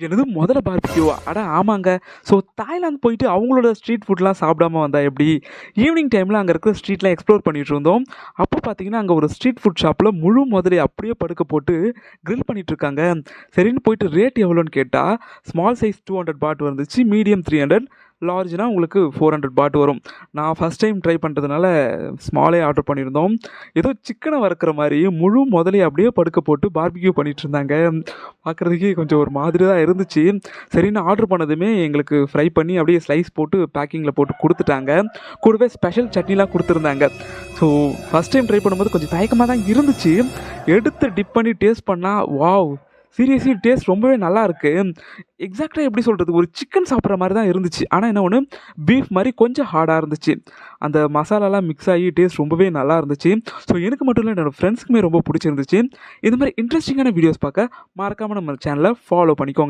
என்னது முதல்ல பார்பிக்யூவா? அட ஆமாங்க. ஸோ தாய்லாந்து போயிட்டு அவங்களோட ஸ்ட்ரீட் ஃபுட்லாம் சாப்பிடாம வந்தா எப்படி? ஈவினிங் டைமில் அங்கே இருக்கிற ஸ்ட்ரீட்லாம் எக்ஸ்ப்ளோர் பண்ணிட்டு இருந்தோம். அப்போ பார்த்தீங்கன்னா, அங்கே ஒரு ஸ்ட்ரீட் ஃபுட் ஷாப்பில் முழு முதலை அப்படியே படுக்க போட்டு கிரில் பண்ணிட்டு இருக்காங்க. சரின்னு போயிட்டு ரேட் எவ்வளோன்னு கேட்டால், ஸ்மால் சைஸ் 200 பாட் வந்துச்சு, மீடியம் 300, லார்ஜ்னா உங்களுக்கு 400 பாட் வரும். நான் ஃபஸ்ட் டைம் ட்ரை பண்ணுறதுனால ஸ்மாலே ஆர்டர் பண்ணியிருந்தோம். ஏதோ சிக்கனை வறுக்கிற மாதிரி முழு முதலையை அப்படியே படுக்க போட்டு பார்பிக்யூ பண்ணிட்டு இருந்தாங்க. பார்க்குறதுக்கே கொஞ்சம் ஒரு மாதிரி தான் இருந்துச்சு. சரின்னு ஆர்டர் பண்ணதுமே எங்களுக்கு ஃப்ரை பண்ணி அப்படியே ஸ்லைஸ் போட்டு பேக்கிங்கில் போட்டு கொடுத்துட்டாங்க. கூடவே ஸ்பெஷல் சட்னிலாம் கொடுத்துருந்தாங்க. ஸோ ஃபஸ்ட் டைம் ட்ரை பண்ணும்போது கொஞ்சம் தயக்கமாக தான் இருந்துச்சு. எடுத்து டிப் பண்ணி டேஸ்ட் பண்ணால் வாவ்! சீரியஸ்லி டேஸ்ட் ரொம்பவே நல்லா இருக்குது. எக்ஸாக்டாக எப்படி சொல்கிறது, ஒரு சிக்கன் சாப்பிட்ற மாதிரி தான் இருந்துச்சு. ஆனால் என்ன ஒன்று, பீஃப் மாதிரி கொஞ்சம் ஹார்டாக இருந்துச்சு. அந்த மசாலாலாம் மிக்ஸ் ஆகி டேஸ்ட் ரொம்பவே நல்லா இருந்துச்சு. ஸோ எனக்கு மட்டும் இல்லை, என்னோடய ஃப்ரெண்ட்ஸுக்குமே ரொம்ப பிடிச்சிருந்துச்சு. இந்த மாதிரி இன்ட்ரெஸ்டிங்கான வீடியோஸ் பார்க்க மறக்காமல் நம்ம சேனலை ஃபாலோ பண்ணிக்கோங்க.